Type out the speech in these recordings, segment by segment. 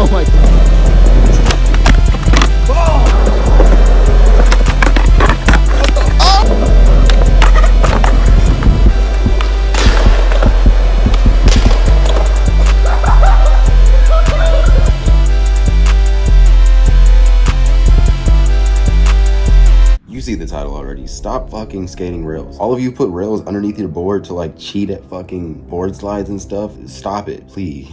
Oh my god. You see the title already. Stop fucking skating rails. All of you put rails underneath your board to like cheat at fucking board slides and stuff. Stop it, please.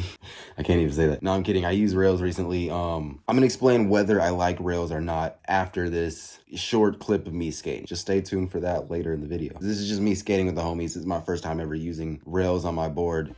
I can't even say that. No, I'm kidding. I used rails recently. I'm gonna explain whether I like rails or not after this short clip of me skating. Just stay tuned for that later in the video. This is just me skating with the homies. This is my first time ever using rails on my board.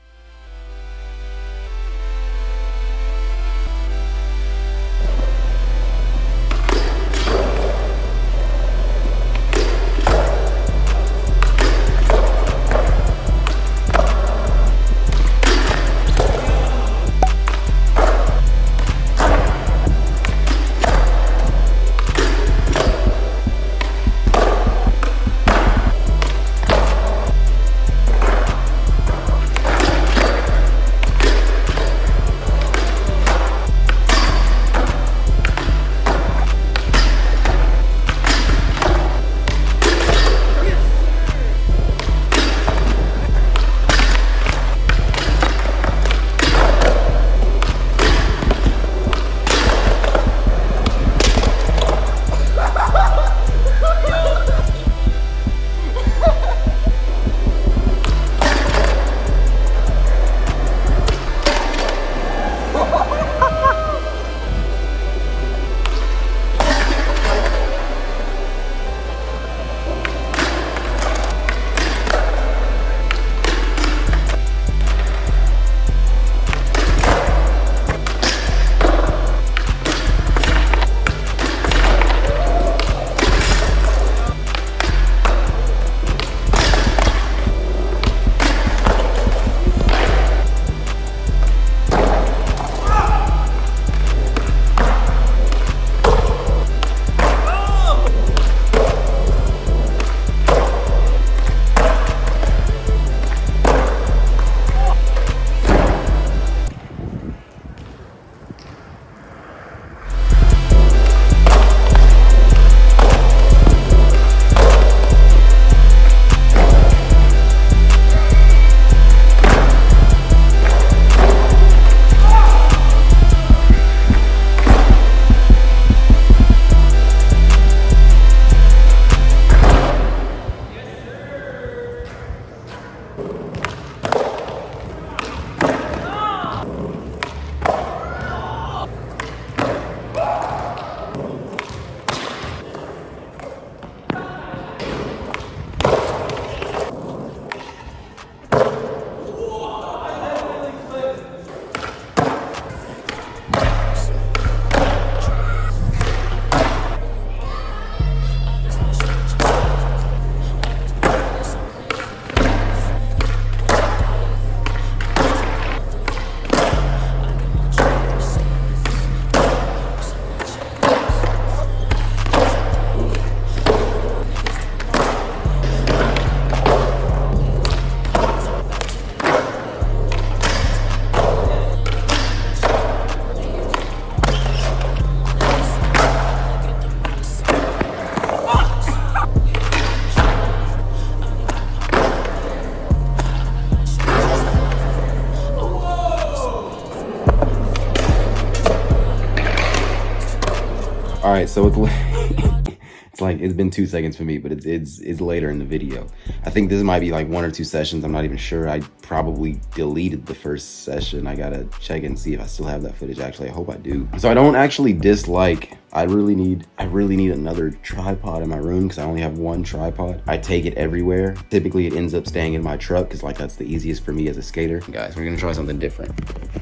All right, so it's like it's been 2 seconds for me, but it's later in the video. I think this might be like 1 or 2 sessions. I'm not even sure. I probably deleted the first session. I gotta check and see if I still have that footage. Actually, I hope I do. So I don't actually dislike. I really need another tripod in my room because I only have 1 tripod. I take it everywhere. Typically, it ends up staying in my truck because like that's the easiest for me as a skater. Guys, we're gonna try something different.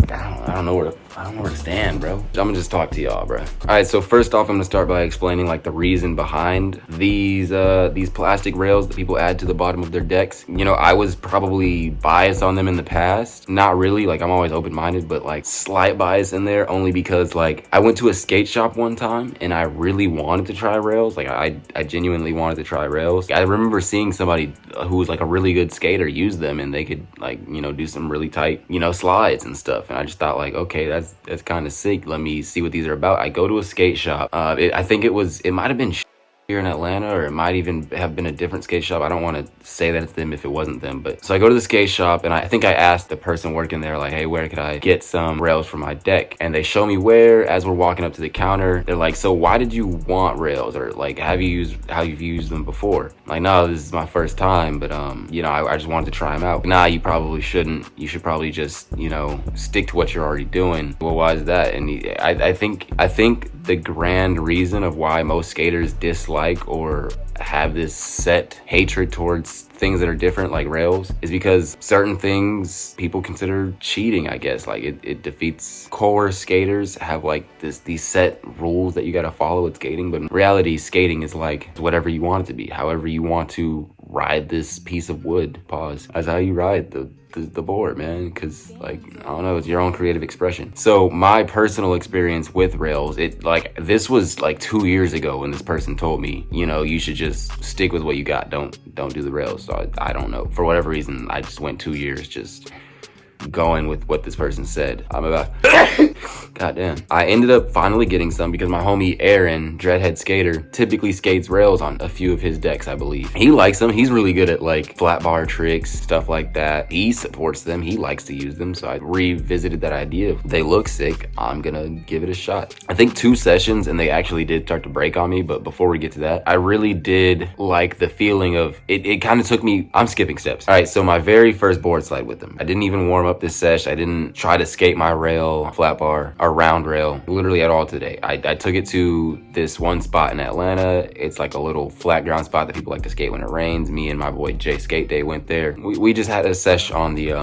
I don't know where to stand, bro. I'm gonna just talk to y'all, bro. All right, so first off, I'm gonna start by explaining like the reason behind these plastic rails that people add to the bottom of their decks. You know, I was probably biased on them in the past. Not really, like I'm always open-minded, but like slight bias in there only because like I went to a skate shop one time time and I really wanted to try rails. Like I genuinely wanted to try rails. I remember seeing somebody who was like a really good skater use them, and they could like, you know, do some really tight, you know, slides and stuff. And I just thought like, okay, that's kind of sick. Let me see what these are about. I go to a skate shop. I think it might have been here in Atlanta, or it might even have been a different skate shop. I don't want to say that it's them if it wasn't them. But so I go to the skate shop, and I think I asked the person working there, like, hey, where could I get some rails for my deck? And they show me where. As we're walking up to the counter, they're like, so why did you want rails? Or like, how you've used them before? I'm like, no, this is my first time, but you know, I just wanted to try them out. Nah, you probably shouldn't. You should probably just, you know, stick to what you're already doing. Well, why is that? And I think the grand reason of why most skaters dislike or have this set hatred towards things that are different, like rails, is because certain things people consider cheating, I guess. Like it defeats core skaters have like these set rules that you got to follow with skating, but in reality, skating is like whatever you want it to be, however you want to ride this piece of wood. Pause. That's how you ride the board, man, because like, I don't know, it's your own creative expression. So my personal experience with rails, this was like 2 years ago when this person told me, you know, you should just stick with what you got, don't do the rails. So I don't know, for whatever reason, I just went 2 years just going with what this person said. I'm about goddamn. I ended up finally getting some because my homie Aaron, Dreadhead Skater, typically skates rails on a few of his decks, I believe. He likes them. He's really good at like flat bar tricks, stuff like that. He supports them. He likes to use them. So I revisited that idea. If they look sick, I'm gonna give it a shot. I think 2 sessions and they actually did start to break on me. But before we get to that, I really did like the feeling of it. It kind of took me, I'm skipping steps. All right, so my very first board slide with them, I didn't even warm up this sesh. I didn't try to skate my rail, flat bar, or round rail, literally at all today. I took it to this one spot in Atlanta. It's like a little flat ground spot that people like to skate when it rains. Me and my boy Jay Skate Day went there. We just had a sesh on the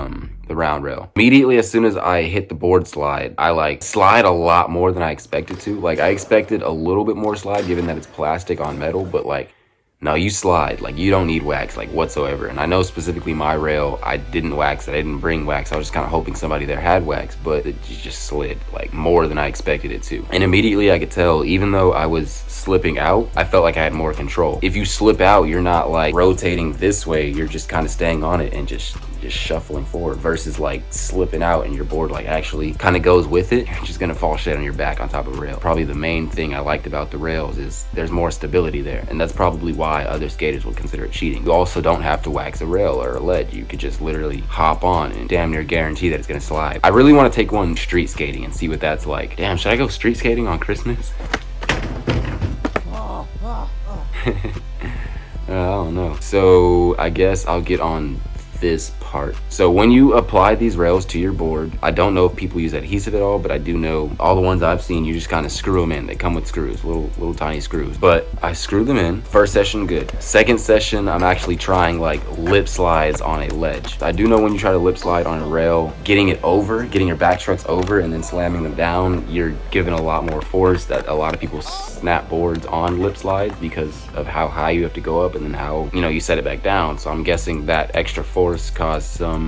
round rail. Immediately as soon as I hit the board slide, I like slide a lot more than I expected to. Like I expected a little bit more slide given that it's plastic on metal, but like, no, you slide. Like you don't need wax like whatsoever. And I know specifically my rail, I didn't wax it. I didn't bring wax. I was just kind of hoping somebody there had wax, but it just slid like more than I expected it to. And immediately I could tell, even though I was slipping out, I felt like I had more control. If you slip out, you're not like rotating this way. You're just kind of staying on it and just shuffling forward, versus like slipping out and your board like actually kind of goes with it. You're just gonna fall straight on your back on top of the rail. Probably the main thing I liked about the rails is there's more stability there, and that's probably why other skaters would consider it cheating. You also don't have to wax a rail or a ledge. You could just literally hop on and damn near guarantee that it's gonna slide. I really want to take one street skating and see what that's like. Damn, should I go street skating on Christmas? I don't know. So I guess I'll get on this part. So when you apply these rails to your board, I don't know if people use adhesive at all, but I do know all the ones I've seen, you just kind of screw them in. They come with screws, little tiny screws. But I screwed them in. First session, good. Second session, I'm actually trying like lip slides on a ledge. I do know when you try to lip slide on a rail, getting your back struts over and then slamming them down, you're giving a lot more force. That a lot of people snap boards on lip slides because of how high you have to go up and then how, you know, you set it back down. So I'm guessing that extra force caused some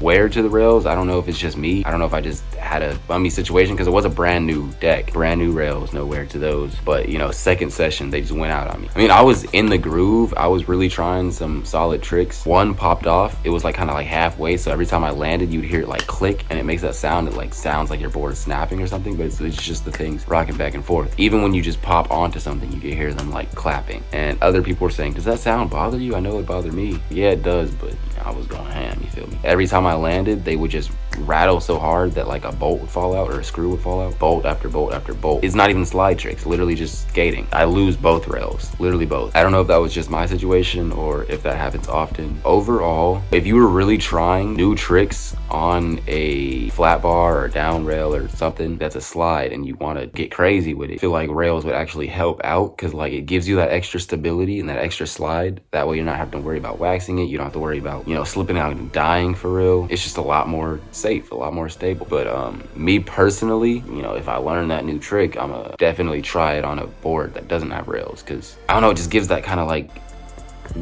wear to the rails. I don't know if it's just me. I don't know if I just had a bummy situation because it was a brand new deck, brand new rails, no wear to those. But you know, second session, they just went out on me. I mean, I was in the groove. I was really trying some solid tricks. One popped off. It was like kind of like halfway. So every time I landed, you'd hear it like click and it makes that sound. It like sounds like your board is snapping or something, but it's just the things rocking back and forth. Even when you just pop onto something, you can hear them like clapping. And other people were saying, does that sound bother you? I know it bothered me. Yeah, it does, but I was going ham, you feel me? Every time I landed, they would just rattle so hard that like a bolt would fall out or a screw would fall out. Bolt after bolt after bolt. It's not even slide tricks, literally just skating. I lose both rails, literally both. I don't know if that was just my situation or if that happens often. Overall, if you were really trying new tricks on a flat bar or down rail or something that's a slide and you want to get crazy with it, I feel like rails would actually help out because like it gives you that extra stability and that extra slide. That way you're not having to worry about waxing it. You don't have to worry about, you know, slipping out and dying for real. It's just a lot more safe, a lot more stable. But me personally, you know, if I learn that new trick, I'm gonna definitely try it on a board that doesn't have rails because I don't know, it just gives that kind of like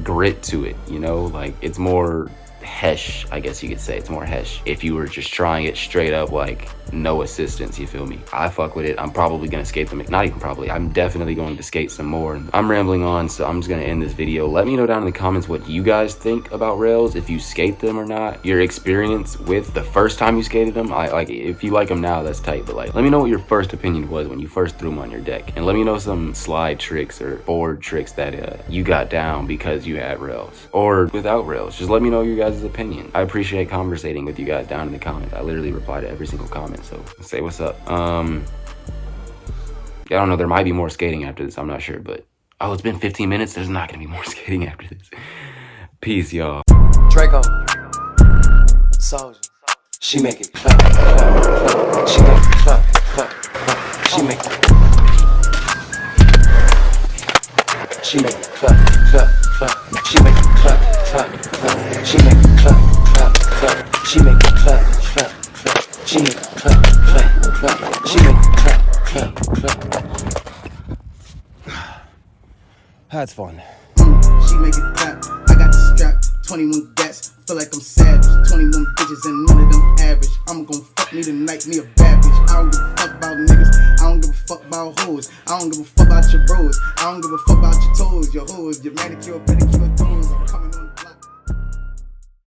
grit to it, you know, like it's more hesh, I guess you could say. It's more hesh if you were just trying it straight up, like no assistance, you feel me? I fuck with it. I'm probably gonna skate them, not even probably, I'm definitely going to skate some more. I'm rambling on, so I'm just gonna end this video. Let me know down in the comments what you guys think about rails, if you skate them or not, your experience with the first time you skated them. Like, if you like them now, that's tight, but like, let me know what your first opinion was when you first threw them on your deck, and let me know some slide tricks or board tricks that you got down because you had rails or without rails. Just let me know your guys' opinion. I appreciate conversating with you guys down in the comments. I literally reply to every single comment, so say what's up. I don't know, there might be more skating after this, I'm not sure, but oh, it's been 15 minutes. There's not gonna be more skating after this. Peace, y'all. Draco, Soldier. She make it clap, clap, clap. She make it clap, clap, clap. She make it. She make it clap, clap, clap. She make it clap, clap, clap. She make it clap, clap, clap. She make it clap, clap, clap. She make it clap, clap, clap. She make it clap, clap, clap. That's fun. She make it clap. I got the strap. 21 gats. Feel like I'm savage. 21 bitches and none of them average. I'm gon' fuck me tonight, me a bad bitch. I don't give a fuck about niggas. I don't give a fuck about hoes. I don't give a fuck about your bros. I don't give a fuck about your toes, your hoes, your manicure, pedicure toes. I'm coming